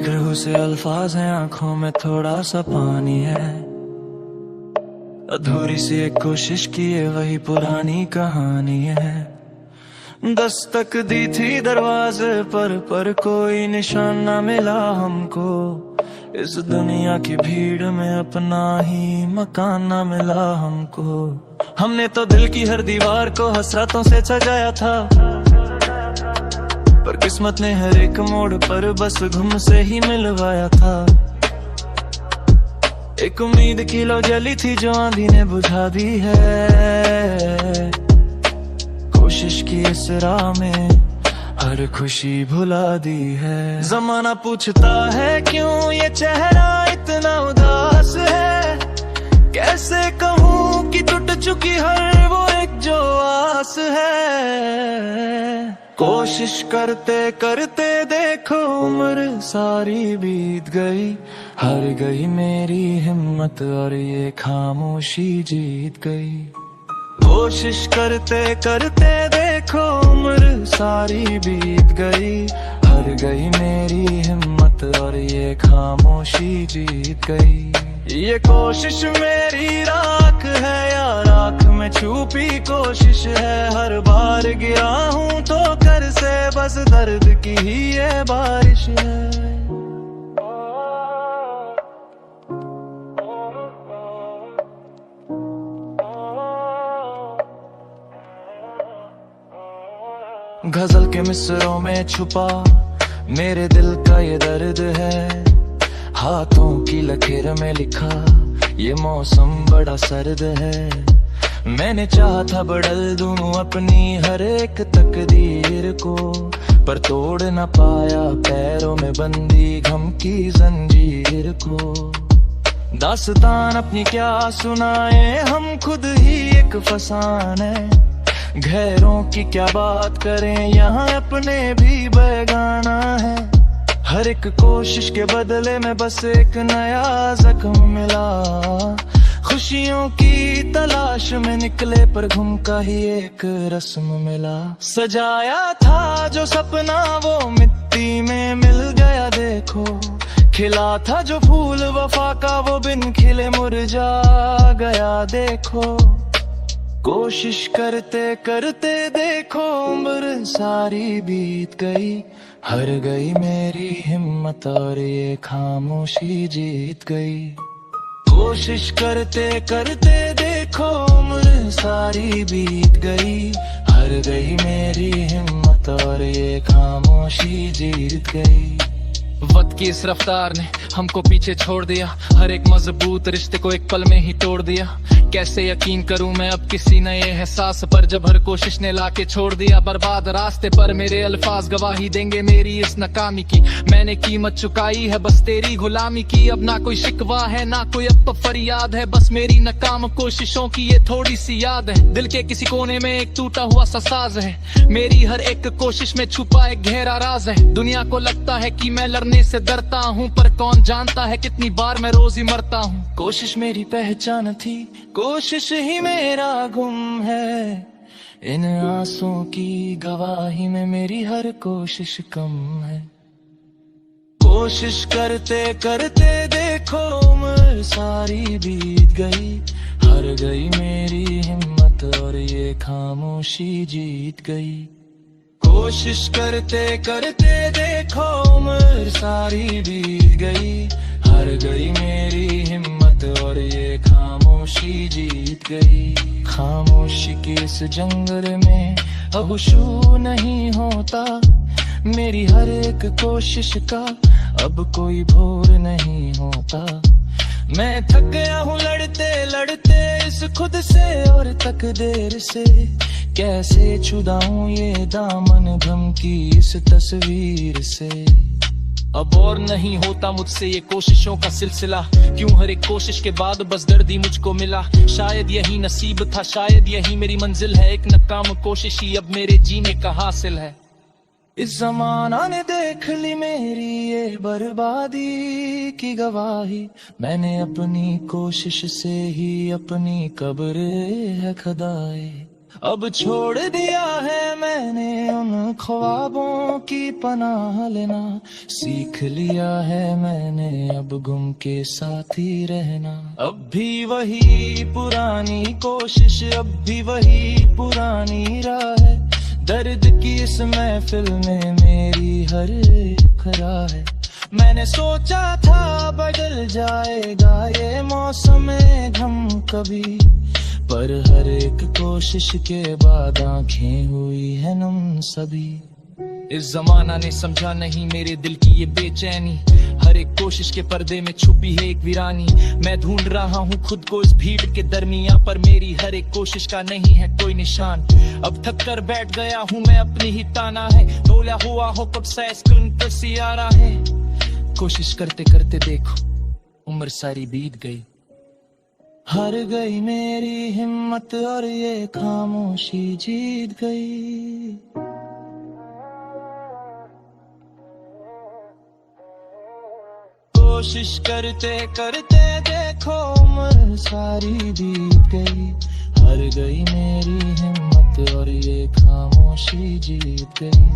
लहू से अल्फाज हैं, आंखों में थोड़ा सा पानी है। अधूरी सी एक कोशिश की है, वही पुरानी कहानी है। दस्तक दी थी दरवाजे पर कोई निशान ना मिला हमको। इस दुनिया की भीड़ में अपना ही मकान ना मिला हमको। हमने तो दिल की हर दीवार को हसरतों से सजाया था, पर किस्मत ने हर एक मोड़ पर बस घुम से ही मिलवाया था। एक उम्मीद की लो जली थी जो आंधी ने बुझा दी है। कोशिश की इस राह में हर खुशी भुला दी है। जमाना पूछता है क्यों ये चेहरा इतना उदास है। कैसे कहूँ कि टूट चुकी हर वो एक जो आस है। कोशिश करते करते देखो उम्र सारी बीत गई। हार गई मेरी हिम्मत और ये खामोशी जीत गई। कोशिश करते करते देखो उम्र सारी बीत गई। हार गई मेरी हिम्मत और ये खामोशी जीत गई। ये कोशिश मेरी राख है या राख में छुपी कोशिश है। हर बार गिरा हूँ तो कर से बस दर्द की ही ये बारिश है। गजल के मिसरों में छुपा मेरे दिल का ये दर्द है। हाथों की लकीर में लिखा ये मौसम बड़ा सर्द है। मैंने चाहा था बदल दूं अपनी हर एक तकदीर को, पर तोड़ न पाया पैरों में बंदी गम की जंजीर को। दास्तान अपनी क्या सुनाए, हम खुद ही एक फसान है। घरों की क्या बात करें, यहाँ अपने भी बेगाना है। हर एक कोशिश के बदले में बस एक नया जख्म मिला। खुशियों की तलाश में निकले पर घूम का ही एक रस्म मिला। सजाया था जो सपना वो मिट्टी में मिल गया देखो। खिला था जो फूल वफा का वो बिन खिले मुरझा गया देखो। कोशिश करते करते देखो उम्र सारी बीत गई। हार गई मेरी हिम्मत और ये खामोशी जीत गई। कोशिश करते करते देखो उम्र सारी बीत गई। हार गई मेरी हिम्मत और ये खामोशी जीत गई। वक्त की इस रफ्तार ने हमको पीछे छोड़ दिया। हर एक मजबूत रिश्ते को एक पल में ही तोड़ दिया। कैसे यकीन करूं मैं अब किसी नए एहसास पर, जब हर कोशिश ने लाके छोड़ दिया बर्बाद रास्ते पर। मेरे अल्फाज गवाही देंगे मेरी इस नाकामी की। मैंने कीमत चुकाई है बस तेरी गुलामी की। अब ना कोई शिकवा है ना कोई अब फरियाद है, बस मेरी नाकाम कोशिशों की ये थोड़ी सी याद है। दिल के किसी कोने में एक टूटा हुआ सा साज है। मेरी हर एक कोशिश में छुपा एक गहरा राज है। दुनिया को लगता है कि मैं लड़ने से डरता हूँ, पर कौन जानता है कितनी बार मैं रोज ही मरता हूँ। कोशिश मेरी पहचान थी, कोशिश ही मेरा गुम है। इन आंसुओं की गवाही में मेरी हर कोशिश कम है। कोशिश करते करते देखो उम्र सारी बीत गई। हार गई मेरी हिम्मत और ये खामोशी जीत गई। कोशिश करते करते देखो उम्र सारी बीत गई। हार गई मेरी हिम्मत और ये खामोशी जीत गई। खामोशी के इस जंगल में अब शू नहीं होता। मेरी हर एक कोशिश का अब कोई भोर नहीं होता। मैं थक गया हूँ लड़ते लड़ते इस खुद से और तकदीर से। कैसे छुड़ाऊं ये दामन गम की इस तस्वीर से। अब और नहीं होता मुझसे ये कोशिशों का सिलसिला। क्यों हर एक कोशिश के बाद बस दर्द ही मुझको मिला। शायद यही नसीब था, शायद यही मेरी मंजिल है। एक नाकाम कोशिश ही अब मेरे जीने का हासिल है। इस जमाना ने देख ली मेरी ये बर्बादी की गवाही। मैंने अपनी कोशिश से ही अपनी कब्र है खुदाई। अब छोड़ दिया है मैंने उन ख्वाबों की पनाह लेना, सीख लिया है मैंने अब गुम के साथ ही रहना। अब भी वही पुरानी कोशिश, अब भी वही पुरानी राह है, दर्द की इस महफिल में मेरी हर एक राह है। मैंने सोचा था बदल जाएगा ये मौसम घम कभी, पर हर एक कोशिश के बाद आंखें हुई है नम सभी। इस जमाना ने समझा नहीं मेरे दिल की ये बेचैनी, हर एक कोशिश के पर्दे में छुपी है एक वीरानी। मैं ढूंढ रहा हूँ खुद को इस भीड़ के दरमिया, पर मेरी हर एक कोशिश का नहीं है कोई निशान। अब थक कर बैठ गया हूँ मैं, अपनी ही ताना है, डोला हुआ हो कब से स्क्रीन पर सियारा है। कोशिश करते करते देखो उम्र सारी बीत गई, हार गई मेरी हिम्मत और ये खामोशी जीत गई। कोशिश करते करते देखो उम्र सारी बीत गई, हार गई मेरी हिम्मत और ये खामोशी जीत गई।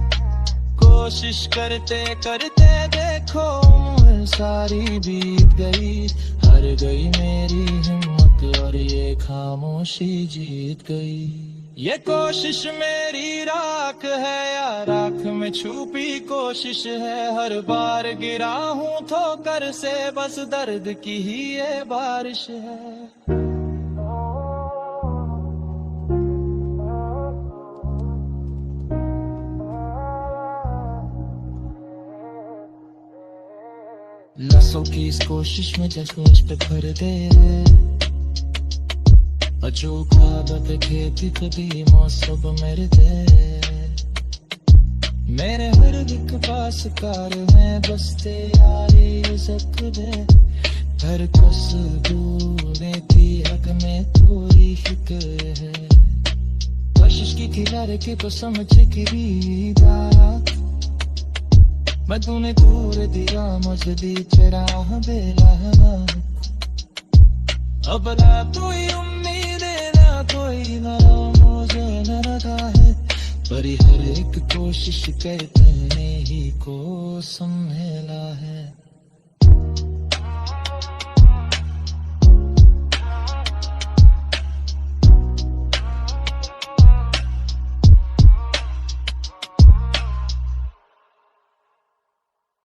कोशिश करते करते देखो उम्र सारी बीत गई, हार गई मेरी हिम्मत और ये खामोशी जीत गई। ये कोशिश मेरी राख है या राख में छुपी कोशिश है, हर बार गिरा हूँ ठोकर से, बस दर्द की ही ये बारिश है। नसों की इस कोशिश में जख्म पे भर दे, जो ख्वाब पे खेती कभी मौसम मेरे दे। मेरे हर एक पास कार में बसते यारी जख दे, हर कस दूने की हक में थोड़ी फिक्र है। कोशिश की थी यार के तो समझ के भी बात, मैं तूने दूर दिया मुझे दी चराह बेला। अब ना कोई उम्मीद ना कोई ना मुझे न लगा है, पर हर एक कोशिश करते ही को संभला है।